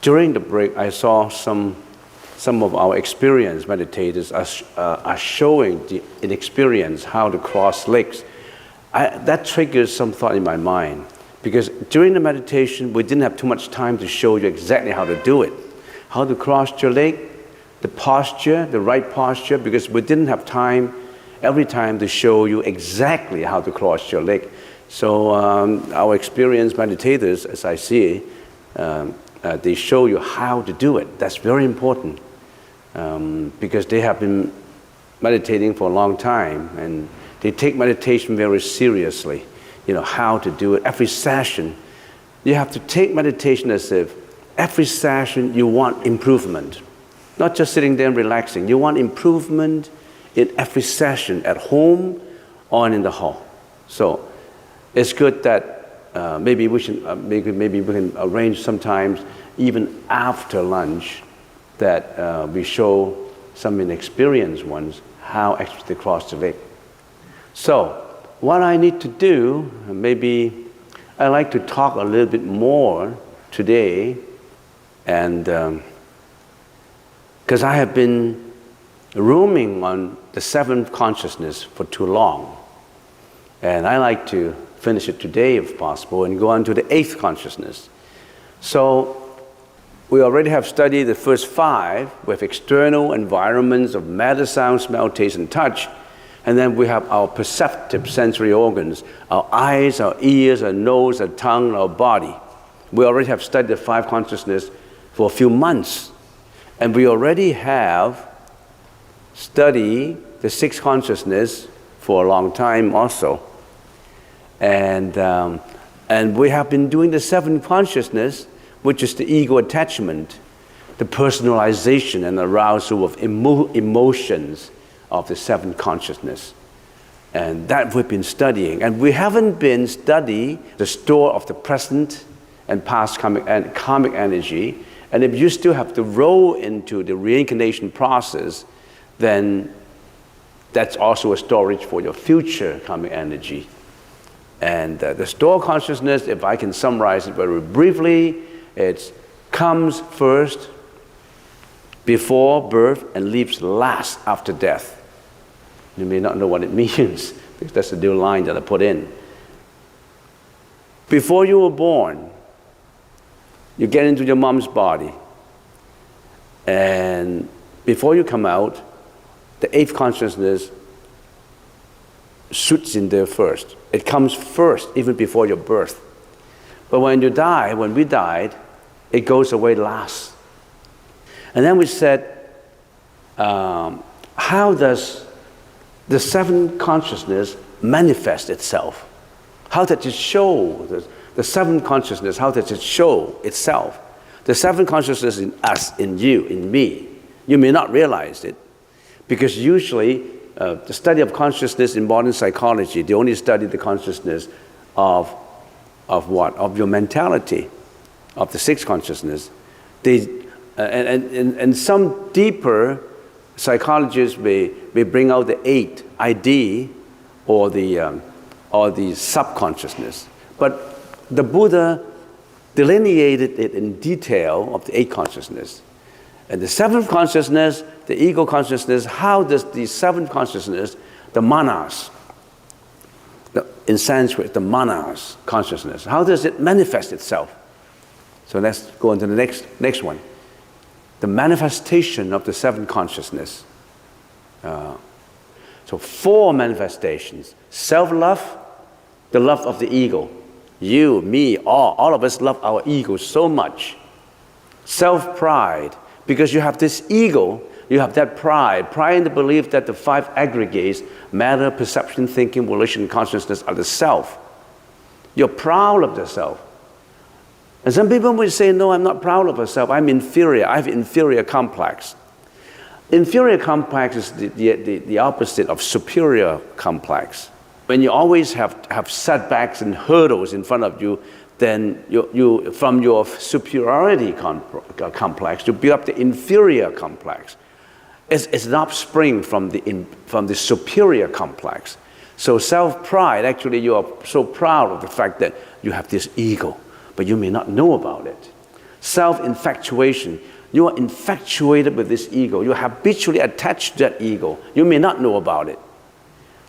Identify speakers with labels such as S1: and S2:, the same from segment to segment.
S1: During the break, I saw some of our experienced meditators are showing the inexperience how to cross legs. That triggers some thought in my mind, because during the meditation, we didn't have too much time to show you exactly how to do it. How to cross your leg, the posture, the right posture, because we didn't have time every time to show you exactly how to cross your leg. So our experienced meditators, as I see, they show you how to do it. That's very important, because they have been meditating for a long time and they take meditation very seriously. You know, how to do it. Every session, you have to take meditation as if every session you want improvement. Not just sitting there and relaxing. You want improvement in every session at home or in the hall. So it's good that maybe we can arrange sometimes even after lunch that we show some inexperienced ones how actually to cross the leg. So what I need to do, maybe I like to talk a little bit more today, and because I have been roaming on the seventh consciousness for too long, and I like to finish it today if possible and go on to the eighth consciousness. So we already have studied the first five with external environments of matter, sound, smell, taste, and touch. And then we have our perceptive sensory organs, our eyes, our ears, our nose, our tongue, our body. We already have studied the five consciousness for a few months. And we already have studied the sixth consciousness for a long time also. And we have been doing the seventh consciousness, which is the ego attachment, the personalization and arousal of emotions of the seventh consciousness. And that we've been studying. And we haven't been studying the store of the present and past karmic energy. And if you still have to roll into the reincarnation process, then that's also a storage for your future karmic energy. And the store consciousness, if I can summarize it very briefly, it comes first before birth and leaves last after death. You may not know what it means, because that's the new line that I put in. Before you were born, you get into your mom's body. And before you come out, the eighth consciousness shoots in there first. It comes first, even before your birth. But when you die, when we died, it goes away last. And then we said, how does the seventh consciousness manifest itself? How does it show the seventh consciousness? How does it show itself? The seventh consciousness in us, in you, in me. You may not realize it, because usually the study of consciousness in modern psychology, they only study the consciousness of what? Of your mentality, of the sixth consciousness. And some deeper psychologists may bring out the eighth ID or the subconsciousness. But the Buddha delineated it in detail of the eighth consciousness. And the seventh consciousness, the ego consciousness, how does the seventh consciousness, the manas, in Sanskrit, the manas consciousness, how does it manifest itself? So let's go on to the next one. The manifestation of the seventh consciousness. So four manifestations. Self-love, the love of the ego. You, me, all of us love our ego so much. Self-pride, because you have this ego, you have that pride in the belief that the five aggregates, matter, perception, thinking, volition, consciousness, are the self. You're proud of the self. And some people will say, no, I'm not proud of myself, I'm inferior, I have inferior complex. Inferior complex is the opposite of superior complex. When you always have setbacks and hurdles in front of you then you from your superiority complex, you build up the inferior complex. It's an offspring from the superior complex. So self-pride, actually you are so proud of the fact that you have this ego, but you may not know about it. Self-infatuation, you are infatuated with this ego. You are habitually attached to that ego. You may not know about it.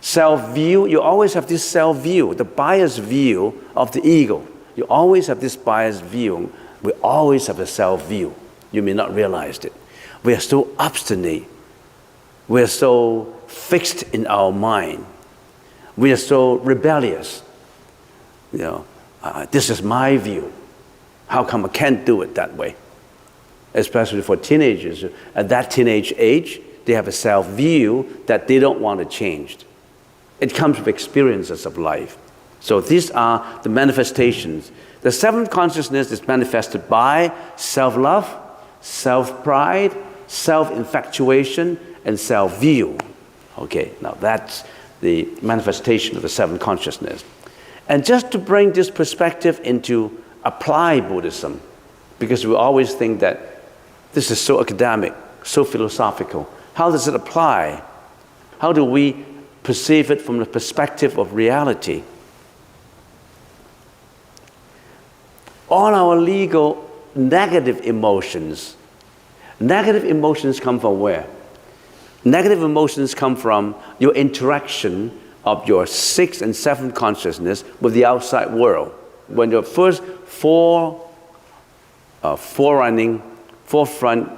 S1: Self-view, you always have this self-view, the biased view of the ego. You always have this biased view. We always have a self-view. You may not realize it. We are so obstinate. We are so fixed in our mind. We are so rebellious. This is my view. How come I can't do it that way? Especially for teenagers. At that teenage age, they have a self-view that they don't want to change. It comes with experiences of life. So these are the manifestations. The seventh consciousness is manifested by self-love, self-pride, self-infatuation, and self-view. Okay, now that's the manifestation of the seventh consciousness. And just to bring this perspective into applied Buddhism, because we always think that this is so academic, so philosophical. How does it apply? How do we perceive it from the perspective of reality? All our legal negative emotions come from where? Negative emotions come from your interaction of your sixth and seventh consciousness with the outside world. When your first forefront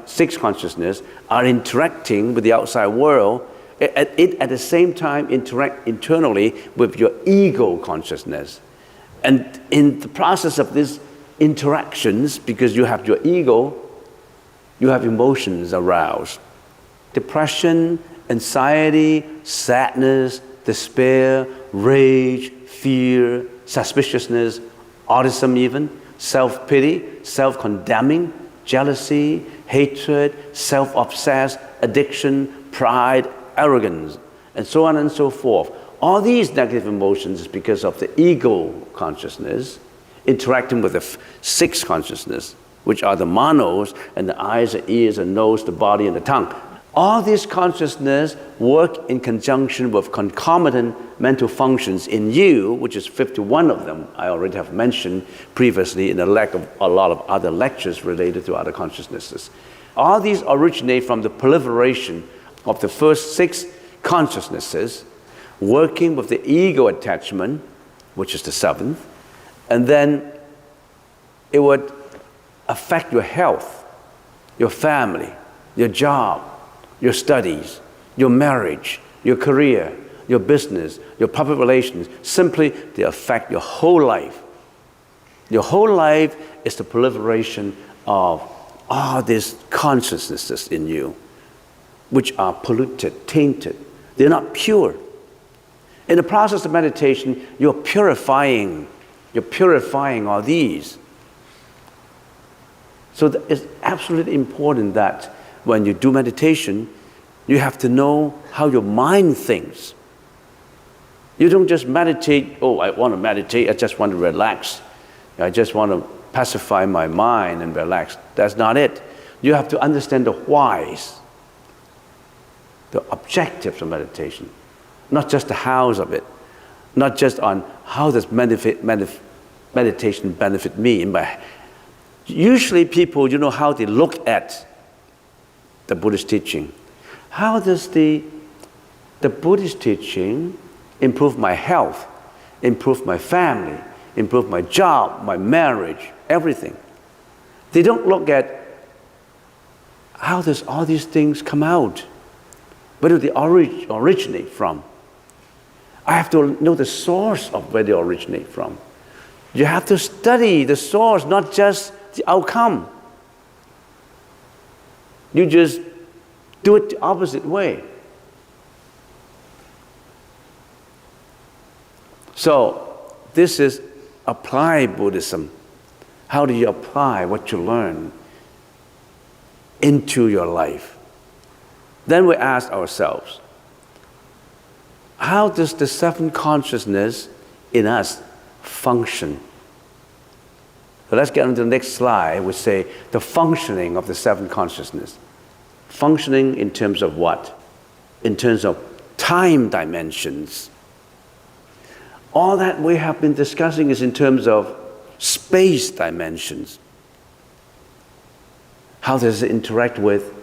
S1: sixth consciousness are interacting with the outside world, it at the same time interact internally with your ego consciousness. And in the process of these interactions, because you have your ego, you have emotions aroused. Depression, anxiety, sadness, despair, rage, fear, suspiciousness, autism even, self-pity, self-condemning, jealousy, hatred, self-obsessed, addiction, pride, arrogance, and so on and so forth. All these negative emotions is because of the ego consciousness interacting with the sixth consciousness, which are the manos and the eyes, the ears, the nose, the body, and the tongue. All these consciousness work in conjunction with concomitant mental functions in you, which is 51 of them. I already have mentioned previously in a lot of other lectures related to other consciousnesses. All these originate from the proliferation of the first six consciousnesses, working with the ego attachment, which is the seventh, and then it would affect your health, your family, your job, your studies, your marriage, your career, your business, your public relations. Simply, they affect your whole life. Your whole life is the proliferation of all these consciousnesses in you, which are polluted, tainted. They're not pure. In the process of meditation, you're purifying all these. So it's absolutely important that when you do meditation, you have to know how your mind thinks. You don't just meditate, oh, I want to meditate, I just want to relax. I just want to pacify my mind and relax. That's not it. You have to understand the whys, the objectives of meditation, not just the hows of it, not just on how does meditation benefit me. Usually people, you know how they look at the Buddhist teaching. How does the Buddhist teaching improve my health, improve my family, improve my job, my marriage, everything? They don't look at how does all these things come out? Where do they originate from? I have to know the source of where they originate from. You have to study the source, not just the outcome. You just do it the opposite way. So this is applied Buddhism. How do you apply what you learn into your life? Then we ask ourselves, how does the seventh consciousness in us function? So let's get on to the next slide, which say the functioning of the seven consciousness. Functioning in terms of what? In terms of time dimensions. All that we have been discussing is in terms of space dimensions. How does it interact with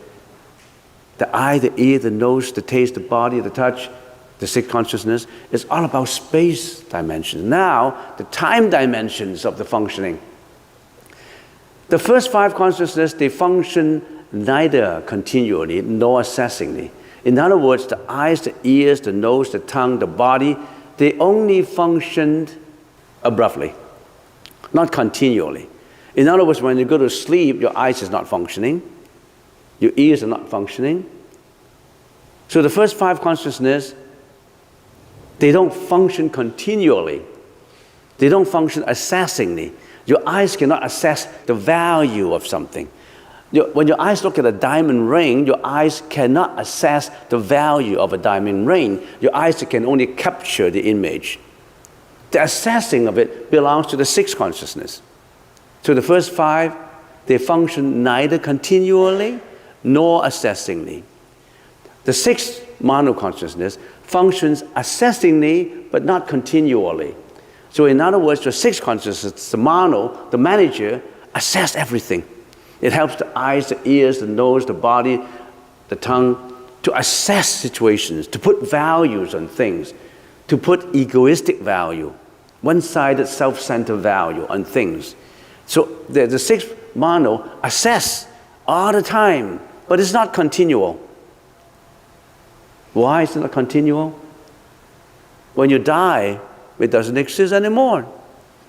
S1: the eye, the ear, the nose, the taste, the body, the touch, the sixth consciousness? It's all about space dimensions. Now, the time dimensions of the functioning. The first five consciousness, they function neither continually nor assessingly. In other words, the eyes, the ears, the nose, the tongue, the body, they only functioned abruptly, not continually. In other words, when you go to sleep, your eyes is not functioning, your ears are not functioning. So the first five consciousness, they don't function continually. They don't function assessingly. Your eyes cannot assess the value of something. When your eyes look at a diamond ring, your eyes cannot assess the value of a diamond ring. Your eyes can only capture the image. The assessing of it belongs to the sixth consciousness. So the first five, they function neither continually nor assessingly. The sixth mono-consciousness functions assessingly but not continually. So in other words, the sixth consciousness, the mono, the manager, assess everything. It helps the eyes, the ears, the nose, the body, the tongue to assess situations, to put values on things, to put egoistic value, one-sided self-centered value on things. So the sixth mono assess all the time, but it's not continual. Why is it not continual? When you die, it doesn't exist anymore.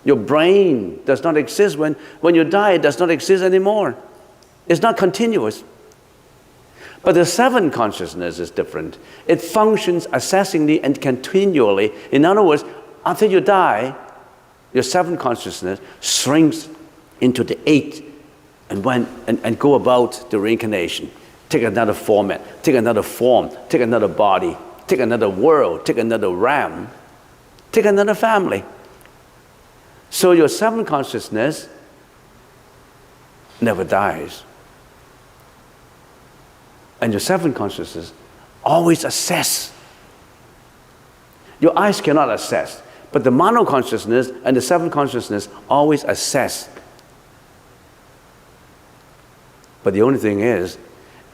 S1: Your brain does not exist. When you die, it does not exist anymore. It's not continuous. But the seven consciousness is different. It functions assessingly and continually. In other words, after you die, your seven consciousness shrinks into the eight and go about the reincarnation. Take another format, take another form, take another body, take another world, take another realm, take another family. So your seven consciousness never dies. And your seven consciousness always assess. Your eyes cannot assess, but the mono consciousness and the seven consciousness always assess. But the only thing is,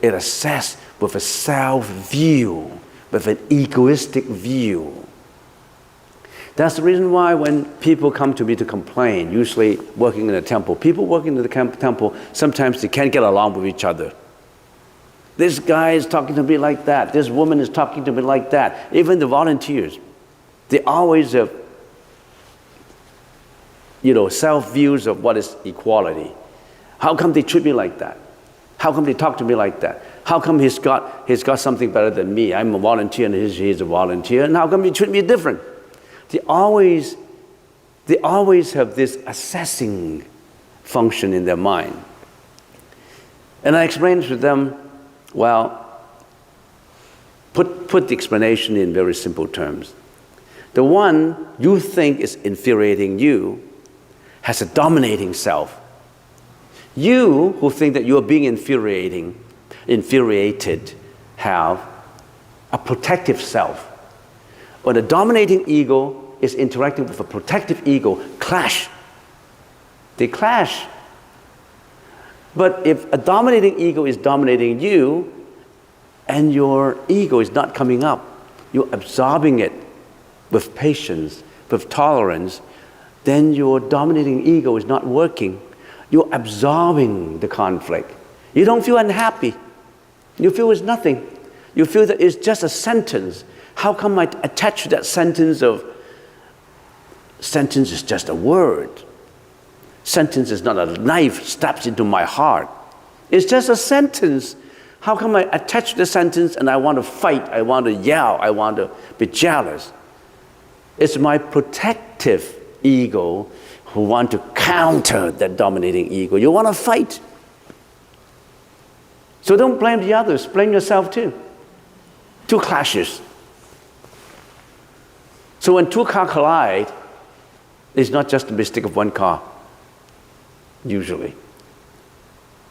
S1: it assesses with a self-view, with an egoistic view. That's the reason why when people come to me to complain, usually working in a temple, people working in the temple, sometimes they can't get along with each other. This guy is talking to me like that. This woman is talking to me like that. Even the volunteers, they always have, self-views of what is equality. How come they treat me like that? How come they talk to me like that? How come he's got something better than me? I'm a volunteer and he's a volunteer. And how come he treat me different? They always have this assessing function in their mind. And I explained to them, well, put the explanation in very simple terms. The one you think is infuriating you has a dominating self. You who think that you are being infuriated have a protective self. When a dominating ego is interacting with a protective ego, clash. They clash. But if a dominating ego is dominating you and your ego is not coming up, you're absorbing it with patience, with tolerance, then your dominating ego is not working. You're absorbing the conflict. You don't feel unhappy. You feel it's nothing. You feel that it's just a sentence. How come I attach to that sentence is just a word. Sentence is not a knife stabs into my heart. It's just a sentence. How come I attach to the sentence and I want to fight, I want to yell, I want to be jealous? It's my protective ego who want to counter that dominating ego. You want to fight. So don't blame the others, blame yourself too. Two clashes. So when two cars collide, it's not just a mistake of one car. usually.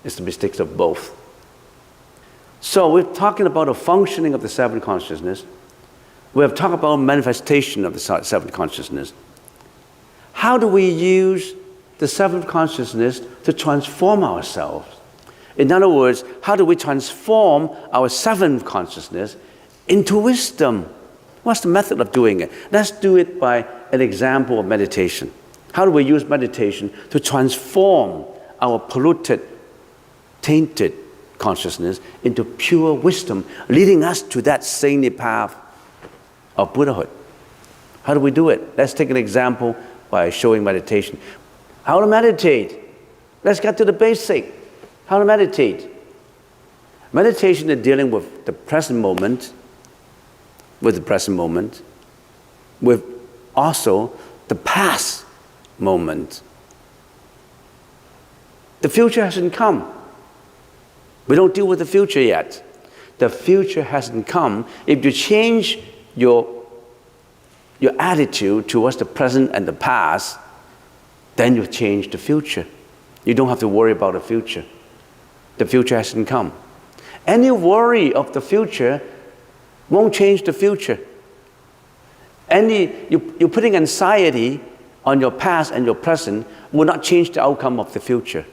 S1: It's the mistakes of both. So we're talking about the functioning of the seven consciousness. We have talked about manifestation of the seven consciousness. How do we use the seventh consciousness to transform ourselves? In other words, how do we transform our seventh consciousness into wisdom? What's the method of doing it? Let's do it by an example of meditation. How do we use meditation to transform our polluted, tainted consciousness into pure wisdom, leading us to that saintly path of Buddhahood? How do we do it? Let's take an example by showing meditation. How to meditate? Let's get to the basic. How to meditate? Meditation is dealing with the present moment, with also the past moment. The future hasn't come. We don't deal with the future yet. The future hasn't come. If you change your attitude towards the present and the past, then you change the future. You don't have to worry about the future. The future hasn't come. Any worry of the future won't change the future. You're putting anxiety on your past and your present will not change the outcome of the future.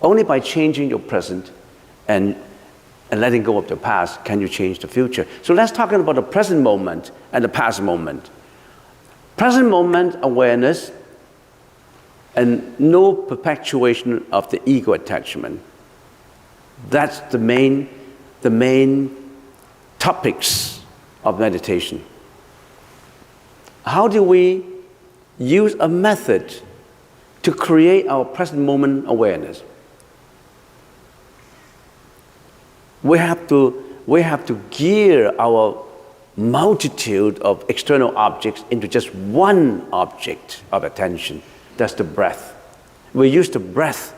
S1: Only by changing your present and letting go of the past can you change the future. So let's talk about the present moment and the past moment. Present moment awareness and no perpetuation of the ego attachment. That's the main topics of meditation. How do we use a method to create our present moment awareness? We have to gear our multitude of external objects into just one object of attention. That's the breath. We use the breath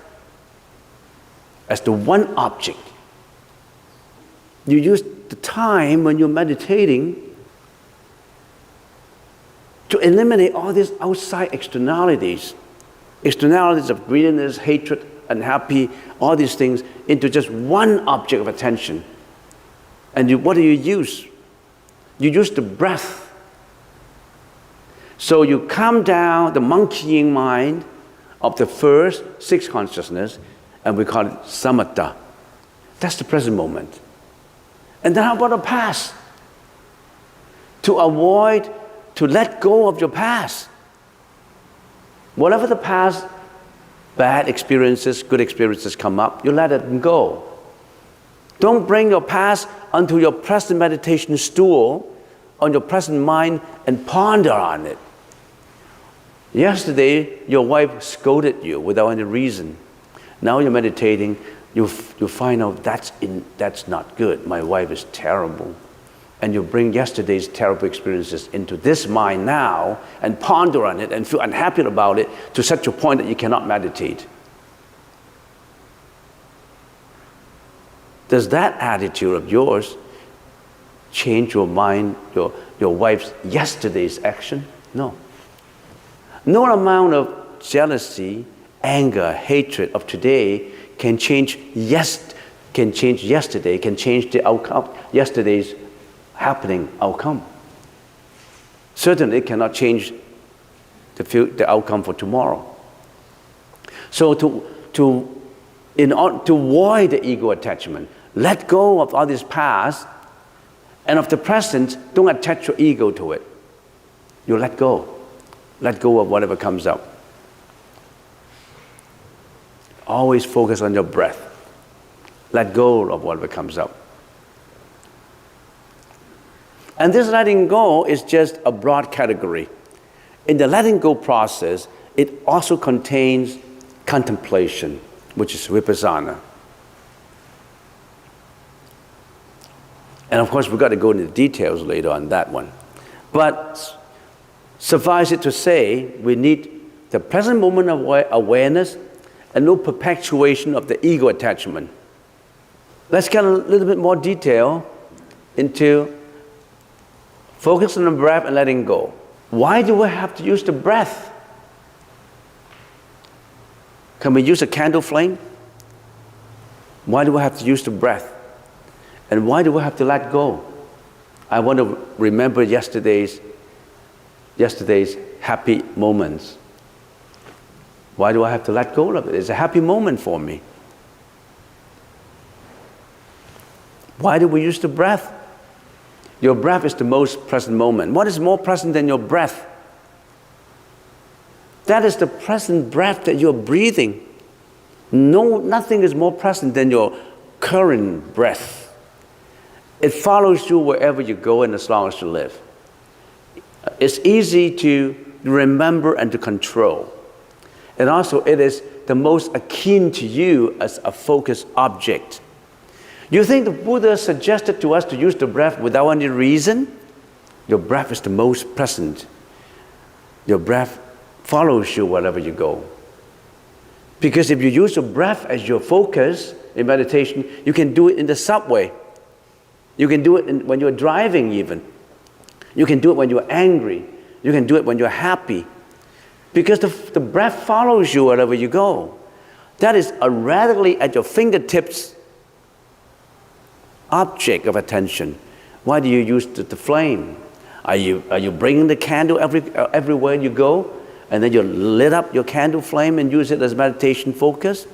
S1: as the one object. You use the time when you're meditating to eliminate all these outside externalities of greediness, hatred, unhappy, all these things into just one object of attention. And what do you use? You use the breath. So you calm down the monkeying mind of the first six consciousness, and we call it samatha. That's the present moment. And then how about the past? To let go of your past. Whatever the past, bad experiences, good experiences come up, you let it go. Don't bring your past onto your present meditation stool, on your present mind, and ponder on it. Yesterday, your wife scolded you without any reason. Now you're meditating, you find out that's not good. My wife is terrible. And you bring yesterday's terrible experiences into this mind now and ponder on it and feel unhappy about it to such a point that you cannot meditate. Does that attitude of yours change your mind, your wife's yesterday's action? No. No amount of jealousy, anger, hatred of today can change yesterday, can change the outcome, yesterday's happening outcome. Certainly it cannot change the outcome for tomorrow. So to avoid the ego attachment, let go of all this past, and of the present, don't attach your ego to it. You let go. Let go of whatever comes up. Always focus on your breath. Let go of whatever comes up. And this letting go is just a broad category. In the letting go process, it also contains contemplation, which is vipassana. And of course, we've got to go into the details later on that one. But suffice it to say, we need the present moment of awareness and no perpetuation of the ego attachment. Let's get a little bit more detail into focus on the breath and letting go. Why do we have to use the breath? Can we use a candle flame? Why do I have to use the breath? And why do I have to let go? I want to remember yesterday's happy moments. Why do I have to let go of it? It's a happy moment for me. Why do we use the breath? Your breath is the most present moment. What is more present than your breath? That is the present breath that you're breathing. Nothing is more present than your current breath. It follows you wherever you go and as long as you live. It's easy to remember and to control. And also it is the most akin to you as a focused object. You think the Buddha suggested to us to use the breath without any reason? Your breath is the most present. Your breath follows you wherever you go. Because if you use your breath as your focus in meditation, you can do it in the subway. You can do it when you're driving even. You can do it when you're angry. You can do it when you're happy. Because the breath follows you wherever you go. That is a radically at your fingertips object of attention. Why do you use the flame? Are you bringing the candle everywhere you go? And then you lit up your candle flame and use it as meditation focus?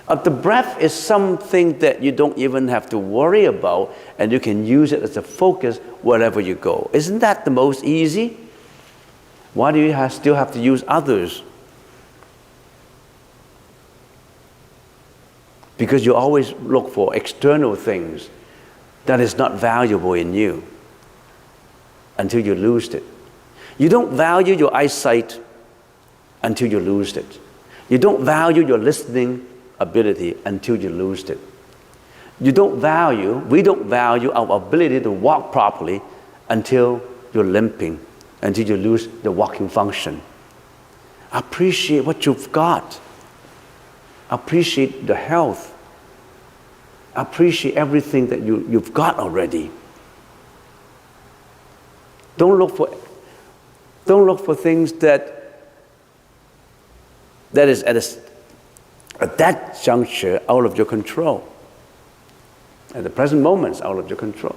S1: The breath is something that you don't even have to worry about, and you can use it as a focus wherever you go. Isn't that the most easy? Why do you still have to use others? Because you always look for external things that is not valuable in you until you lose it. You don't value your eyesight until you lose it. You don't value your listening ability until you lose it. We don't value our ability to walk properly until you're limping, until you lose the walking function. Appreciate what you've got. Appreciate the health. Appreciate everything that you've got already. Don't look for things that is at that juncture out of your control. At the present moment, it's out of your control.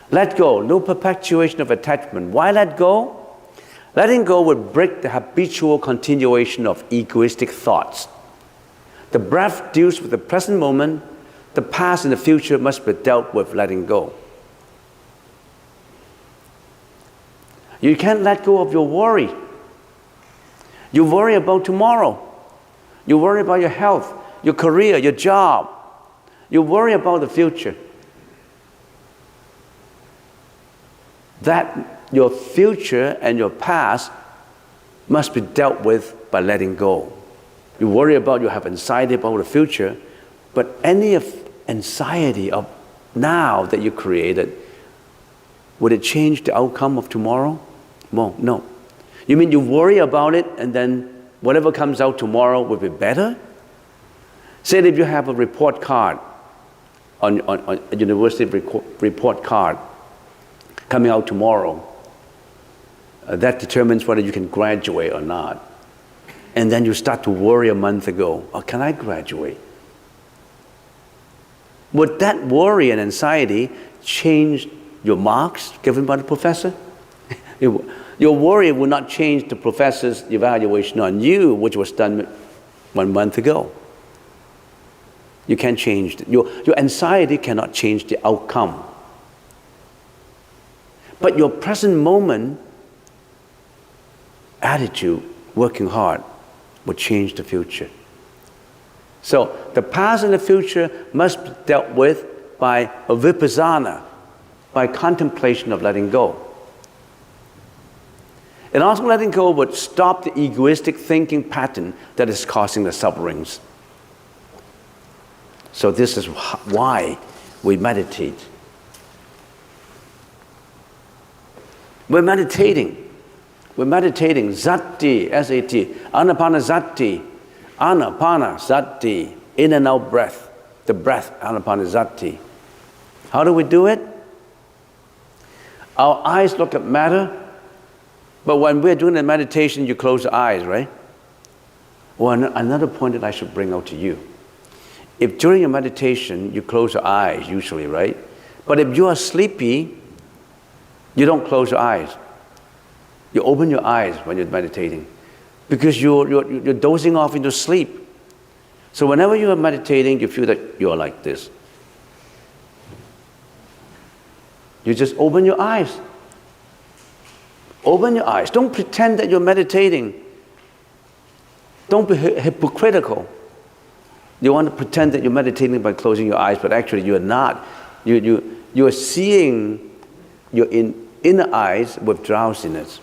S1: Let go, no perpetuation of attachment. Why let go? Letting go would break the habitual continuation of egoistic thoughts. The breath deals with the present moment. The past and the future must be dealt with letting go. You can't let go of your worry. You worry about tomorrow. You worry about your health, your career, your job. You worry about the future. That your future and your past must be dealt with by letting go. You worry about, you have anxiety about the future, but any of anxiety of now that you created, would it change the outcome of tomorrow? No. You mean you worry about it and then whatever comes out tomorrow will be better? Say that if you have a report card, on a university report card coming out tomorrow, that determines whether you can graduate or not. And then you start to worry a month ago, can I graduate? Would that worry and anxiety change your marks given by the professor? Your worry will not change the professor's evaluation on you, which was done 1 month ago. You can't change it. Your anxiety cannot change the outcome. But your present moment attitude, working hard, will change the future. So the past and the future must be dealt with by a vipassana, by contemplation of letting go. And also letting go would stop the egoistic thinking pattern that is causing the sufferings. So this is why we meditate. We're meditating, Sati, S-A-T, Anapanasati, Anapanasati, in and out breath, the breath, Anapanasati. How do we do it? Our eyes look at matter, but when we're doing the meditation, you close the eyes, right? Another point that I should bring out to you. If during your meditation, you close your eyes usually, right? But if you are sleepy, you don't close your eyes. You open your eyes when you're meditating because you're dozing off into sleep. So whenever you are meditating, you feel that you are like this. You just open your eyes. Open your eyes. Don't pretend that you're meditating. Don't be hypocritical. You want to pretend that you're meditating by closing your eyes, but actually you are not. You are seeing your inner eyes with drowsiness.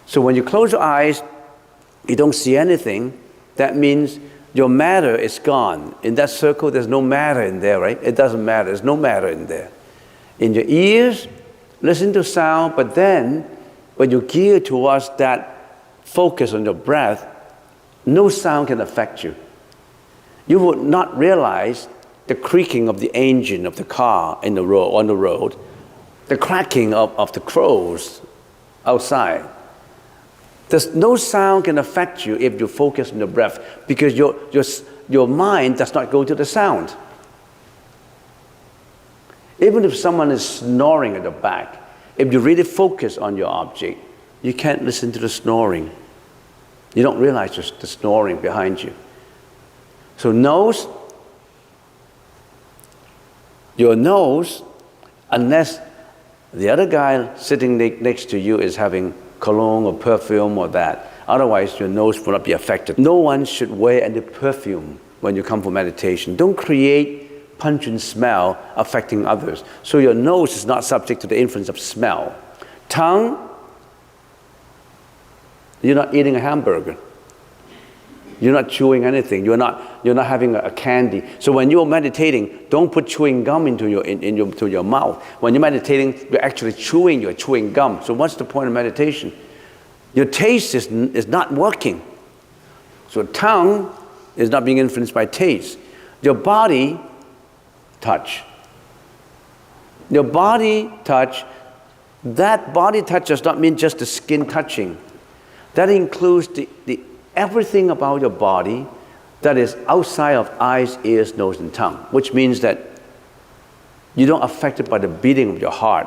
S1: So when you close your eyes, you don't see anything. That means your matter is gone. In that circle, there's no matter in there, right? It doesn't matter. There's no matter in there. In your ears, listen to sound, but then when you gear towards that focus on your breath, no sound can affect you. You would not realize the creaking of the engine of the car on the road, the cracking of the crows outside. There's no sound can affect you if you focus on your breath because your mind does not go to the sound. Even if someone is snoring at your back, if you really focus on your object, you can't listen to the snoring. You don't realize the snoring behind you. So your nose, unless the other guy sitting next to you is having cologne or perfume or that, otherwise your nose will not be affected. No one should wear any perfume when you come for meditation. Don't create pungent smell affecting others. So your nose is not subject to the influence of smell. Tongue, you're not eating a hamburger. You're not chewing anything. You're not having a candy. So when you're meditating, don't put chewing gum into your mouth. When you're meditating, you're actually chewing. You're chewing gum. So what's the point of meditation? Your taste is not working. So tongue is not being influenced by taste. Your body touch. Your body touch. That body touch does not mean just the skin touching. That includes the everything about your body that is outside of eyes, ears, nose, and tongue, which means that you don't affected by the beating of your heart.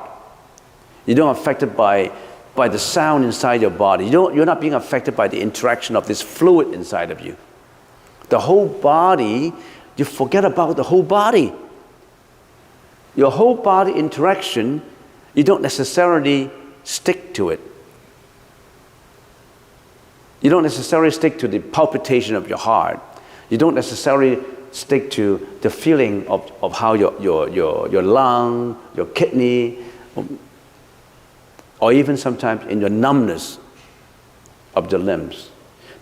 S1: You don't affected by the sound inside your body. You're not being affected by the interaction of this fluid inside of you. The whole body, you forget about the whole body. Your whole body interaction, you don't necessarily stick to it. You don't necessarily stick to the palpitation of your heart. You don't necessarily stick to the feeling of how your lung, your kidney, or even sometimes in your numbness of the limbs.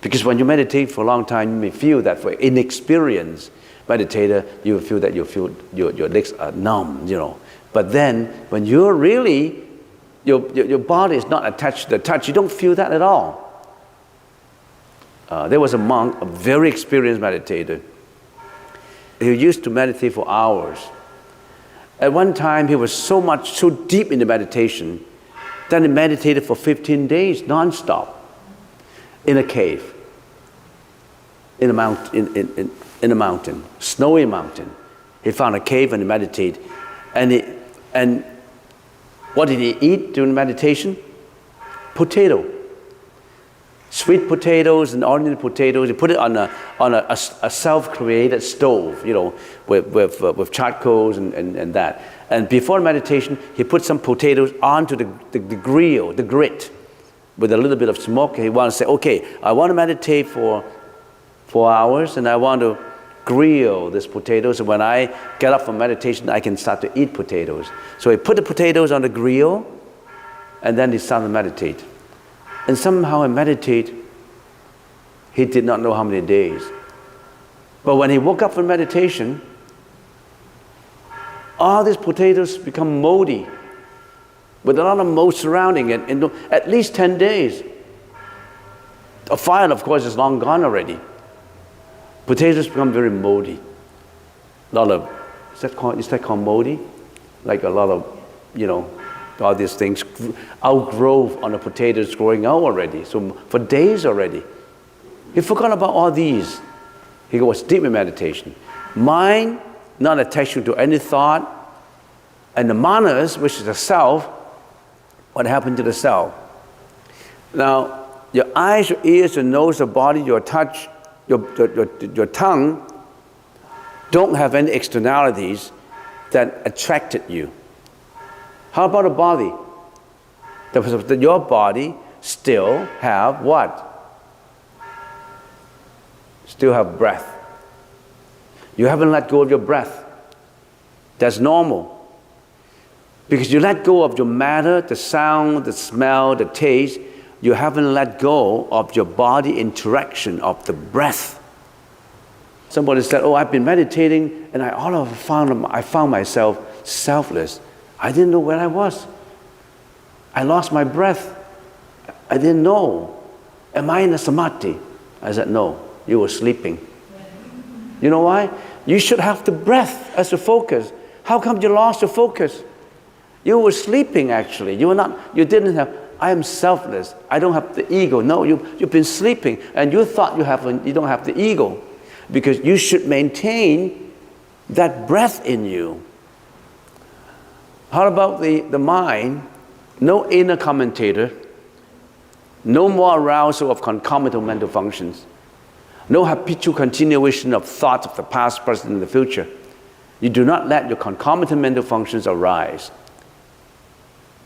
S1: Because when you meditate for a long time, you may feel that for inexperienced meditator, you will feel that your legs are numb, But then when you're really, your body is not attached to the touch, you don't feel that at all. There was a monk, a very experienced meditator. He used to meditate for hours. At one time, he was so deep in the meditation that he meditated for 15 days non-stop in a cave, in a mountain, snowy mountain. He found a cave and he meditated. And what did he eat during meditation? Potato. Sweet potatoes and ordinary potatoes. He put it on a self-created stove, with charcoals and that. And before meditation, he put some potatoes onto the grill, the grit, with a little bit of smoke. He wants to say, okay, I want to meditate for 4 hours, and I want to grill these potatoes. And when I get up from meditation, I can start to eat potatoes. So he put the potatoes on the grill, and then he started to meditate. And somehow I meditate, he did not know how many days. But when he woke up from meditation, all these potatoes become moldy, with a lot of mold surrounding it, in at least 10 days. The fire, of course, is long gone already. Potatoes become very moldy. A lot of, is that called moldy? Like a lot of, all these things outgrow on the potatoes growing out already. So for days already. He forgot about all these. He was deep in meditation. Mind, not attaching to any thought. And the manas, which is the self, what happened to the self? Now, your eyes, your ears, your nose, your body, your touch, your tongue don't have any externalities that attracted you. How about the body? Your body still have what? Still have breath. You haven't let go of your breath. That's normal. Because you let go of your matter, the sound, the smell, the taste, you haven't let go of your body interaction of the breath. Somebody said, oh, I've been meditating and I found myself selfless. I didn't know where I was. I lost my breath. I didn't know. Am I in a samadhi? I said, no, you were sleeping. You know why? You should have the breath as a focus. How come you lost your focus? You were sleeping actually. You didn't have, I am selfless. I don't have the ego. No, you've been sleeping and you thought you don't have the ego because you should maintain that breath in you. How about the mind? No inner commentator. No more arousal of concomitant mental functions. No habitual continuation of thoughts of the past, present, and the future. You do not let your concomitant mental functions arise.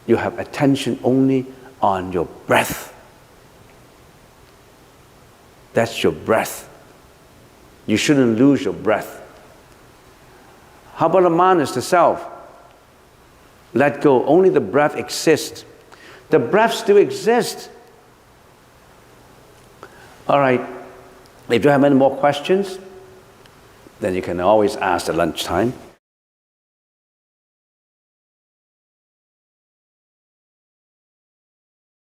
S1: You have attention only on your breath. That's your breath. You shouldn't lose your breath. How about the manas, the self? Let go. Only the breath exists. The breath still exists. All right. If you have any more questions, then you can always ask at lunchtime.